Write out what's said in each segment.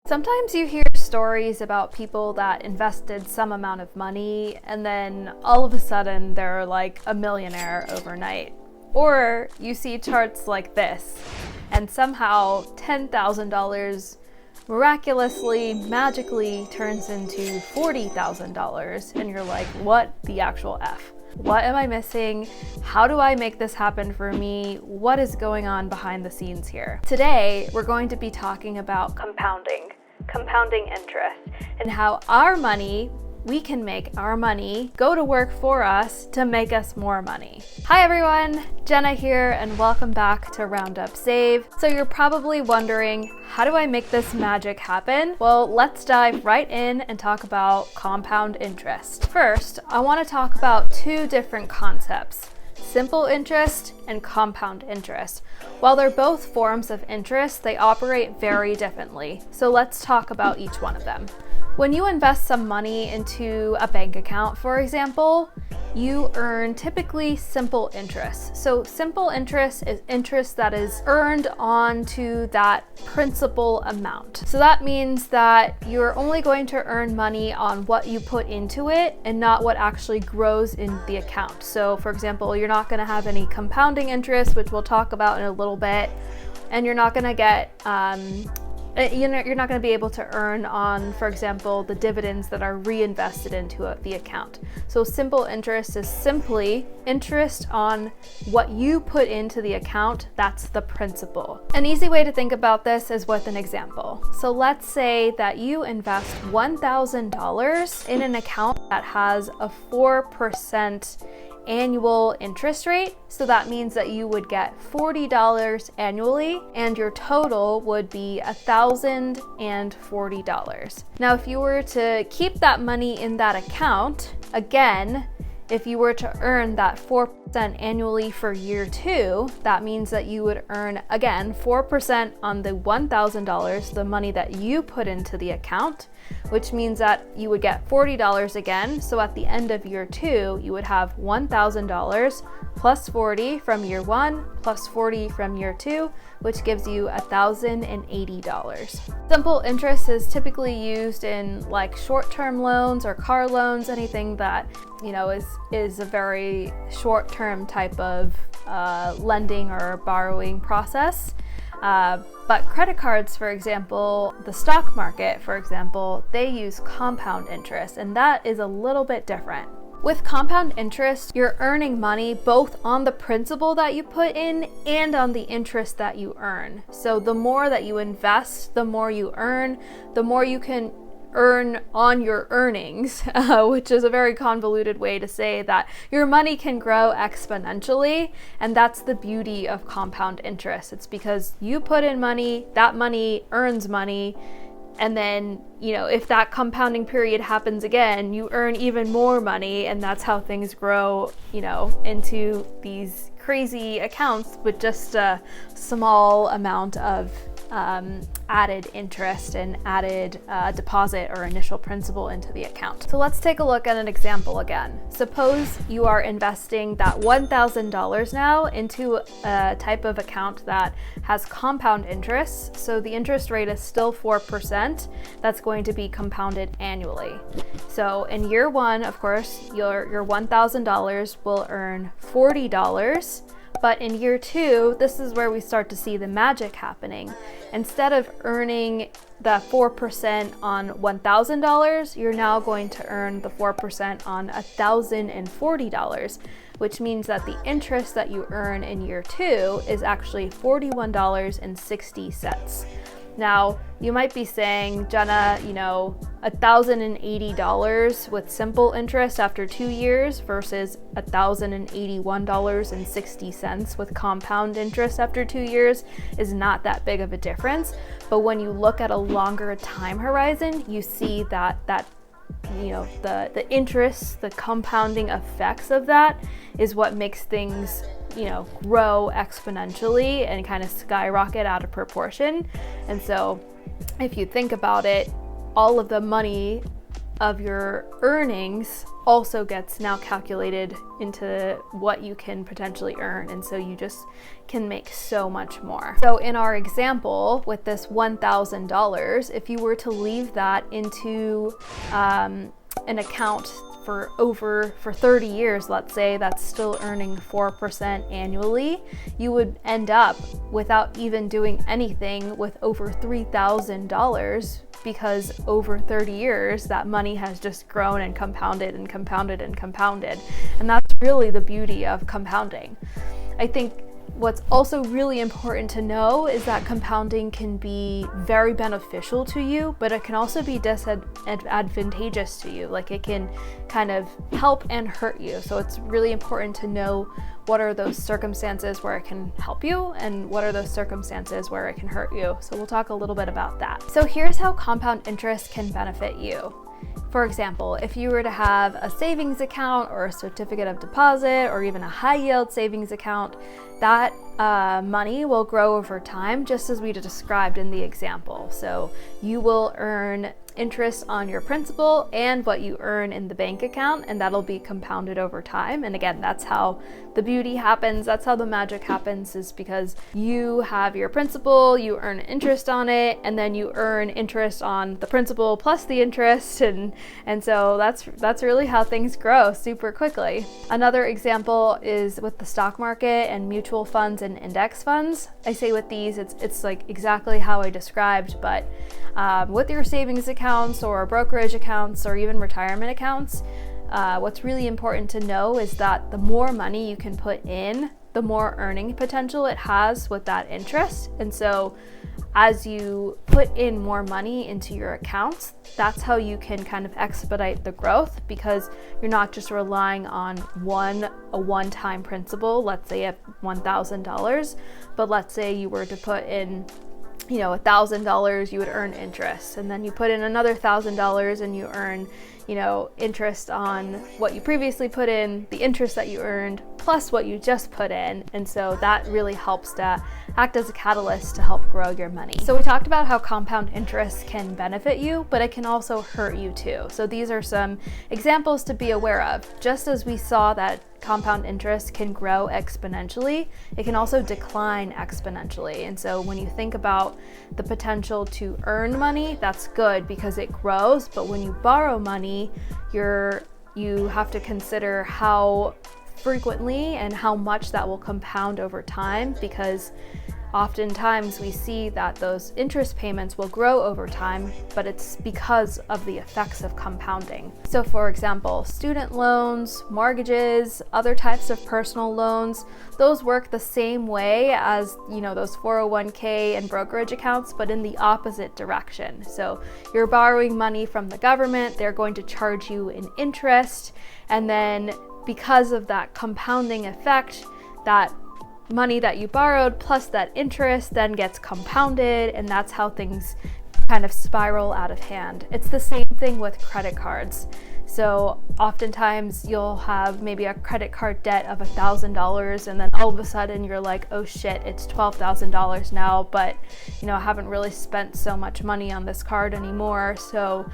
Sometimes you hear stories about people that invested some amount of money and then all of a sudden they're like a millionaire overnight. Or you see charts like this and somehow $10,000 miraculously, magically turns into $40,000 and you're like, what the actual F? What am I missing? How do I make this happen for me? What is going on behind the scenes here? Today, we're going to be talking about compounding interest, and how we can make our money go to work for us to make us more money. Hi everyone, Jenna here, and welcome back to RoundUpSave. So you're probably wondering, how do I make this magic happen? Well, let's dive right in and talk about compound interest. First, I want to talk about two different concepts: simple interest and compound interest. While they're both forms of interest, they operate very differently. So let's talk about each one of them. When you invest some money into a bank account, for example, you earn typically simple interest. So simple interest is interest that is earned onto that principal amount. So that means that you're only going to earn money on what you put into it and not what actually grows in the account. So for example, you're not going to have any compounding interest, which we'll talk about in a little bit, and you're not going to get you're not going to be able to earn on, for example, the dividends that are reinvested into the account. So simple interest is simply interest on what you put into the account. That's the principal. An easy way to think about this is with an example. So let's say that you invest $1,000 in an account that has a 4% annual interest rate. So that means that you would get $40 annually and your total would be $1,040. Now, if you were to keep that money in that account, again, if you were to earn that 4% annually for year 2, that means that you would earn, again, 4% on the $1,000, the money that you put into the account, which means that you would get $40 again. So at the end of year 2, you would have $1,000 plus 40 from year 1 plus 40 from year 2, which gives you $1,080. Simple interest is typically used in like short-term loans or car loans, anything that, you know, is a very short-term type of lending or borrowing process. But credit cards, for example, the stock market, for example, they use compound interest, and that is a little bit different. With compound interest, you're earning money both on the principal that you put in and on the interest that you earn. So the more that you invest, the more you earn, the more you can earn on your earnings, which is a very convoluted way to say that your money can grow exponentially. And that's the beauty of compound interest. It's because you put in money, that money earns money. And then, you know, if that compounding period happens again, you earn even more money. And that's how things grow, you know, into these crazy accounts with just a small amount of added interest and added deposit or initial principal into the account. So let's take a look at an example again. Suppose you are investing that $1,000 now into a type of account that has compound interest. So the interest rate is still 4%. That's going to be compounded annually. So in year 1, of course, your $1,000 will earn $40. But in year 2, this is where we start to see the magic happening. Instead of earning the 4% on $1,000, you're now going to earn the 4% on $1,040, which means that the interest that you earn in year 2 is actually $41.60. Now, you might be saying, Jenna, you know, $1,080 with simple interest after 2 years versus $1,081.60 with compound interest after 2 years is not that big of a difference. But when you look at a longer time horizon, you see that you know, the interest, the compounding effects of that is what makes things, you know, grow exponentially and kind of skyrocket out of proportion. And so if you think about it, all of the money of your earnings also gets now calculated into what you can potentially earn, and so you just can make so much more. So in our example with this $1,000, if you were to leave that into an account for 30 years, let's say, that's still earning 4% annually, you would end up, without even doing anything, with over $3,000, because over 30 years that money has just grown and compounded and compounded and compounded. And that's really the beauty of compounding. I think what's also really important to know is that compounding can be very beneficial to you, but it can also be disadvantageous to you. Like, it can kind of help and hurt you. So it's really important to know what are those circumstances where it can help you and what are those circumstances where it can hurt you. So we'll talk a little bit about that. So here's how compound interest can benefit you. For example, if you were to have a savings account or a certificate of deposit or even a high yield savings account, that money will grow over time, just as we described in the example. So you will earn interest on your principal and what you earn in the bank account, and that'll be compounded over time. And again, that's how the beauty happens. That's how the magic happens, is because you have your principal, you earn interest on it, and then you earn interest on the principal plus the interest, and so that's really how things grow super quickly. Another example is with the stock market and mutual funds and index funds. I say with these, it's like exactly how I described, but with your savings accounts or brokerage accounts or even retirement accounts, what's really important to know is that the more money you can put in, the more earning potential it has with that interest. And so as you put in more money into your accounts, that's how you can kind of expedite the growth, because you're not just relying on a one-time principal. Let's say at $1,000, but let's say you were to put in $1,000, you would earn interest, and then you put in another $1,000 and you earn interest on what you previously put in, the interest that you earned plus what you just put in. And so that really helps to act as a catalyst to help grow your money. So we talked about how compound interest can benefit you, but it can also hurt you too. So these are some examples to be aware of. Just as we saw that compound interest can grow exponentially, it can also decline exponentially. And so when you think about the potential to earn money, that's good because it grows. But when you borrow money, you have to consider how frequently and how much that will compound over time, because oftentimes we see that those interest payments will grow over time, but it's because of the effects of compounding. So for example, student loans, mortgages, other types of personal loans, those work the same way as, those 401k and brokerage accounts, but in the opposite direction. So you're borrowing money from the government, they're going to charge you an interest, and then because of that compounding effect, that money that you borrowed plus that interest then gets compounded, and that's how things kind of spiral out of hand. It's the same thing with credit cards. So oftentimes you'll have maybe a credit card debt of $1,000, and then all of a sudden you're like, oh shit, it's $12,000 now, but I haven't really spent so much money on this card anymore. So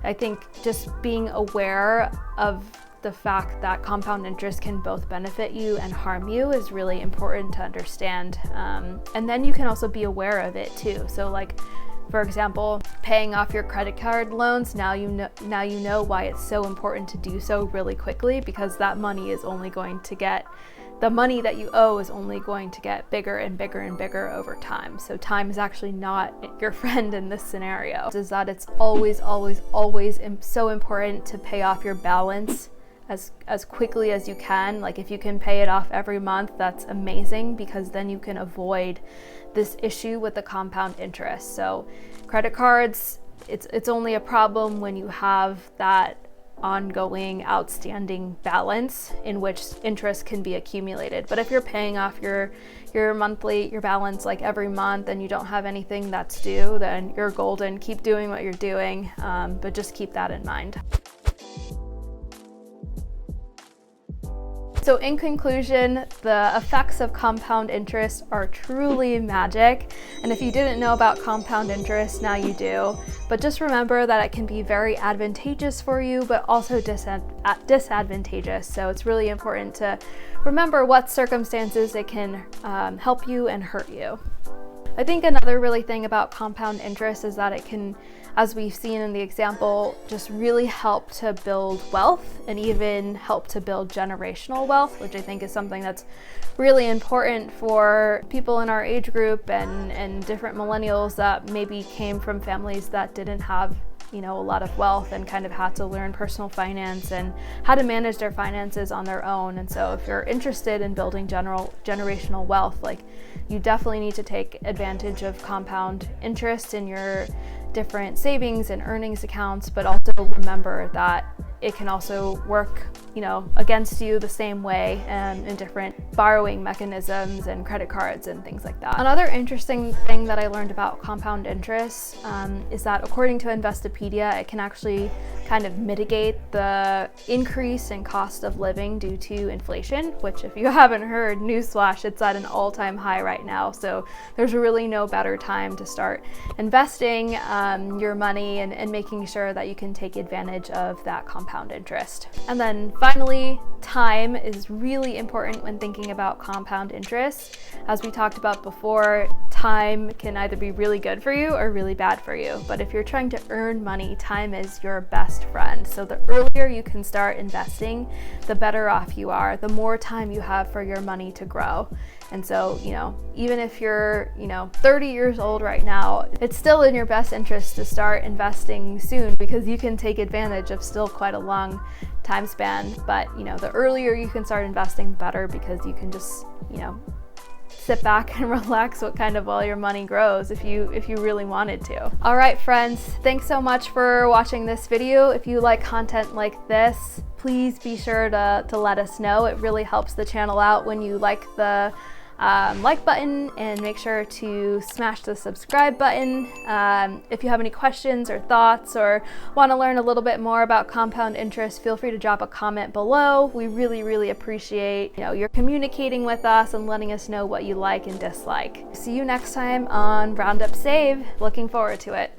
I think just being aware of the fact that compound interest can both benefit you and harm you is really important to understand. And then you can also be aware of it too. So like, for example, paying off your credit card loans, now you know why it's so important to do so really quickly, because that money is only going to get, the money that you owe is only going to get bigger and bigger and bigger over time. So time is actually not your friend in this scenario. Is that it's always so important to pay off your balance as quickly as you can. Like if you can pay it off every month, that's amazing, because then you can avoid this issue with the compound interest. So credit cards, it's only a problem when you have that ongoing outstanding balance in which interest can be accumulated. But if you're paying off your balance like every month and you don't have anything that's due, then you're golden. Keep doing what you're doing, but just keep that in mind. So in conclusion, the effects of compound interest are truly magic. And if you didn't know about compound interest, now you do. But just remember that it can be very advantageous for you, but also disadvantageous. So it's really important to remember what circumstances it can help you and hurt you. I think another really thing about compound interest is that it can, as we've seen in the example, just really help to build wealth and even help to build generational wealth, which I think is something that's really important for people in our age group and different millennials that maybe came from families that didn't have a lot of wealth and kind of had to learn personal finance and how to manage their finances on their own. And so if you're interested in building generational wealth, like, you definitely need to take advantage of compound interest in your different savings and earnings accounts, but also remember that it can also work, against you the same way in different borrowing mechanisms and credit cards and things like that. Another interesting thing that I learned about compound interest is that according to Investopedia, it can actually kind of mitigate the increase in cost of living due to inflation, which, if you haven't heard, newsflash, it's at an all-time high right now. So there's really no better time to start investing your money and making sure that you can take advantage of that compound interest. And then finally, time is really important when thinking about compound interest. As we talked about before, time can either be really good for you or really bad for you. But if you're trying to earn money, time is your best friend. So the earlier you can start investing, the better off you are, the more time you have for your money to grow. And so, even if you're, 30 years old right now, it's still in your best interest to start investing soon, because you can take advantage of still quite a long time span. But, the earlier you can start investing, the better, because you can just, sit back and relax while your money grows if you really wanted to. All right, friends, thanks so much for watching this video. If you like content like this, please be sure to let us know. It really helps the channel out when you like the like button, and make sure to smash the subscribe button. If you have any questions or thoughts or want to learn a little bit more about compound interest, feel free to drop a comment below. We really appreciate you're communicating with us and letting us know what you like and dislike. See you next time on RoundUpSave. Looking forward to it.